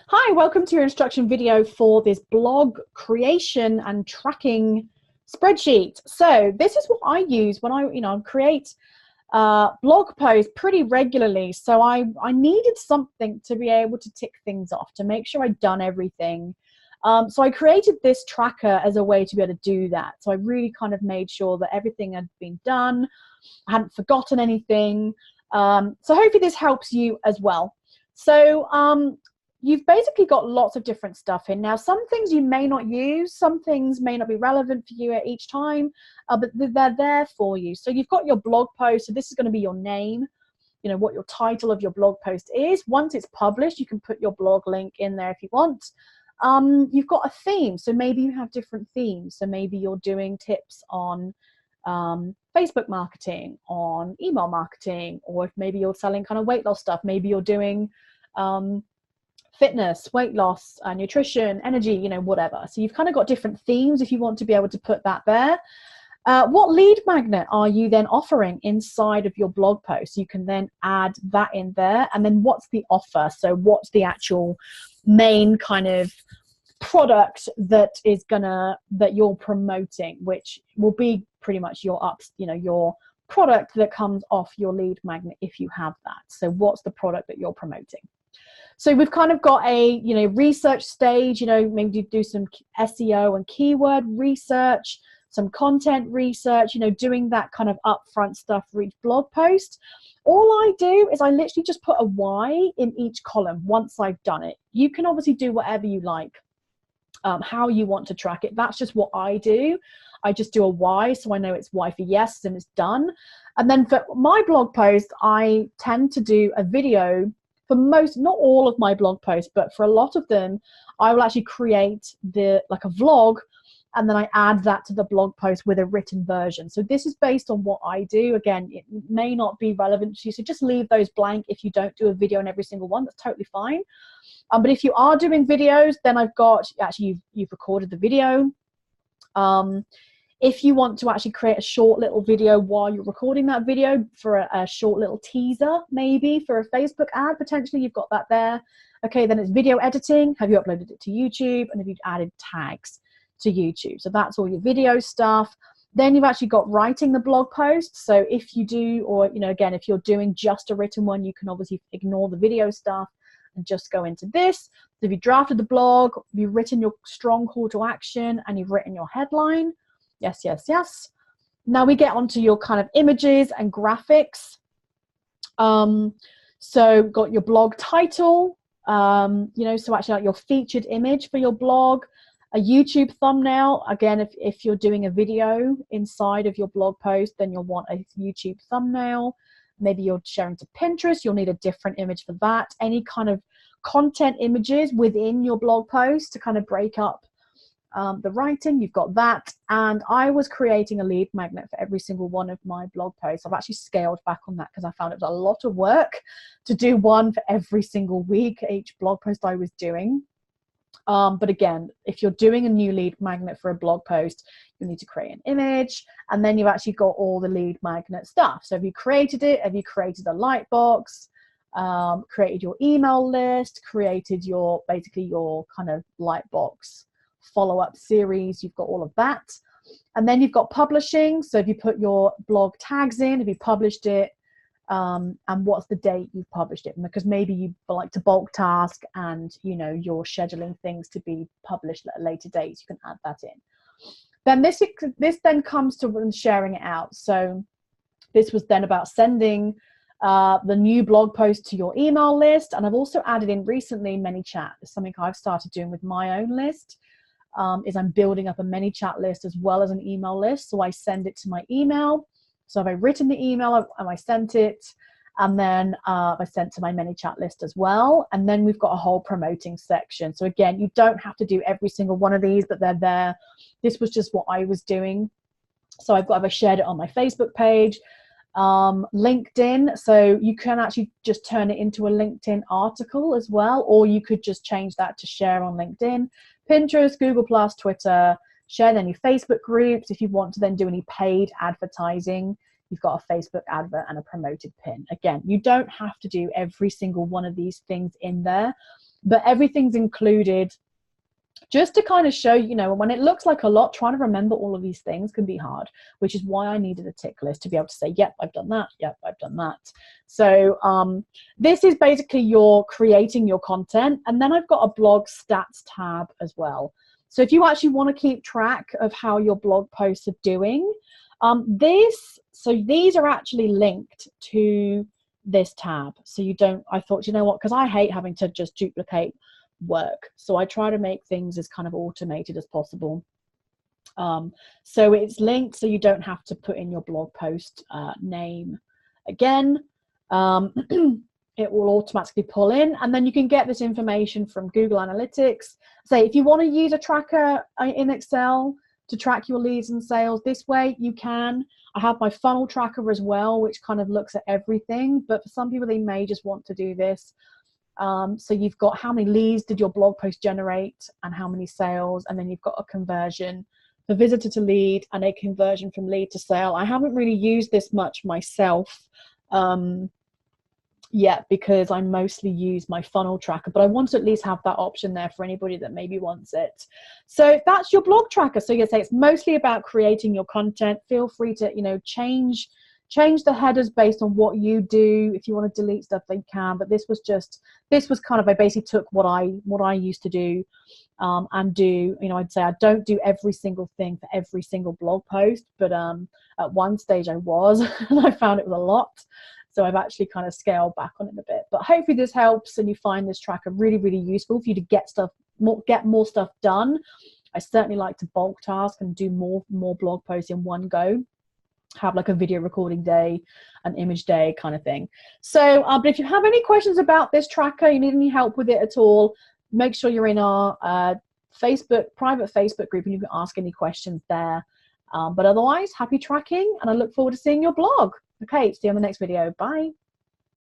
Hi, welcome to your instruction video for this blog creation and tracking spreadsheet. So this is what I use when I create blog posts pretty regularly. So I needed something to be able to tick things off, to make sure I'd done everything. So I created this tracker as a way to be able to do that. So I really kind of made sure that everything had been done. I hadn't forgotten anything. So hopefully this helps you as well. So you've basically got lots of different stuff in. Now, some things you may not use, some things may not be relevant for you at each time, but they're there for you. So you've got your blog post, so this is going to be your name, what your title of your blog post is. Once it's published, you can put your blog link in there if you want. You've got a theme, so maybe you have different themes. So maybe you're doing tips on Facebook marketing, on email marketing, or if maybe you're selling kind of weight loss stuff, maybe you're doing fitness, weight loss, nutrition, energy, whatever. So you've kind of got different themes if you want to be able to put that there. What lead magnet are you then offering inside of your blog post? You can then add that in there. And then what's the offer? So what's the actual main kind of product that you're promoting, which will be pretty much your product that comes off your lead magnet if you have that. So what's the product that you're promoting? So we've kind of got a research stage, maybe do some SEO and keyword research, some content research, doing that kind of upfront stuff for each blog post. All I do is I literally just put a why in each column once I've done it. You can obviously do whatever you like, how you want to track it. That's just what I do. I just do a why, so I know it's Y for yes and it's done. And then for my blog post, I tend to do a video. For most, not all of my blog posts, but for a lot of them, I will actually create like a vlog, and then I add that to the blog post with a written version. So this is based on what I do. Again, it may not be relevant to you, so just leave those blank if you don't do a video on every single one. That's totally fine. But if you are doing videos, then I've got, actually you've recorded the video. If you want to actually create a short little video while you're recording that video for a short little teaser, maybe for a Facebook ad, potentially you've got that there. Okay, then it's video editing. Have you uploaded it to YouTube? And have you added tags to YouTube? So that's all your video stuff. Then you've actually got writing the blog post. So if you do, or again, if you're doing just a written one, you can obviously ignore the video stuff and just go into this. So if you drafted the blog, you've written your strong call to action, and you've written your headline. Yes, yes, yes. Now we get onto your kind of images and graphics. So got your blog title, so actually like your featured image for your blog, a YouTube thumbnail. Again, if you're doing a video inside of your blog post, then you'll want a YouTube thumbnail. Maybe you're sharing to Pinterest, you'll need a different image for that. Any kind of content images within your blog post to kind of break up the writing, you've got that. And I was creating a lead magnet for every single one of my blog posts. I've actually scaled back on that because I found it was a lot of work to do one for every single week, each blog post I was doing. But again, if you're doing a new lead magnet for a blog post, you need to create an image, and then you've actually got all the lead magnet stuff. So have you created it? Have you created a lightbox? Created your email list? Created basically your kind of lightbox follow-up series? You've got all of that. And then you've got publishing. So if you put your blog tags in, have you published it, and what's the date you've published it? Because maybe you like to bulk task and you're scheduling things to be published at a later date. You can add that in. Then this then comes to sharing it out. So this was then about sending the new blog post to your email list. And I've also added in recently ManyChat. It's something I've started doing with my own list. Is I'm building up a ManyChat list as well as an email list. So I send it to my email. So have I written the email and I sent it, and then I sent to my ManyChat list as well. And then we've got a whole promoting section. So again, you don't have to do every single one of these, but they're there. This was just what I was doing. So I shared it on my Facebook page, LinkedIn. So you can actually just turn it into a LinkedIn article as well, or you could just change that to share on LinkedIn. Pinterest, Google+, Twitter, share any Facebook groups. If you want to then do any paid advertising, you've got a Facebook advert and a promoted pin. Again, you don't have to do every single one of these things in there. but everything's included just to kind of show, you know, when it looks like a lot, trying to remember all of these things can be hard, which is why I needed a tick list to be able to say, yep, I've done that. Yep, I've done that. So this is basically your creating your content. And then I've got a blog stats tab as well. So if you actually want to keep track of how your blog posts are doing, these are actually linked to this tab. So you don't, I thought, you know what, because I hate having to just duplicate work. So I try to make things as kind of automated as possible. So it's linked so you don't have to put in your blog post name again. It will automatically pull in, and then you can get this information from Google Analytics. Say if you want to use a tracker in Excel to track your leads and sales this way, you can. I have my funnel tracker as well, which kind of looks at everything, but for some people they may just want to do this. So you've got how many leads did your blog post generate and how many sales, and then you've got a conversion for visitor to lead and a conversion from lead to sale. I haven't really used this much myself yet because I mostly use my funnel tracker, but I want to at least have that option there for anybody that maybe wants it. So that's your blog tracker. So you say it's mostly about creating your content. Feel free to, you know, change the headers based on what you do. If you want to delete stuff, they can, but this was kind of, I basically took what I used to do and do, you know, I'd say I don't do every single thing for every single blog post, but at one stage I was, and I found it was a lot. So I've actually kind of scaled back on it a bit, but hopefully this helps and you find this tracker really, really useful for you to get more stuff done. I certainly like to bulk task and do more blog posts in one go. Have like a video recording day, an image day kind of thing. So but if you have any questions about this tracker, you need any help with it at all, make sure you're in our private Facebook group and you can ask any questions there. But otherwise, happy tracking, and I look forward to seeing your blog. Okay, see you on the next video. Bye.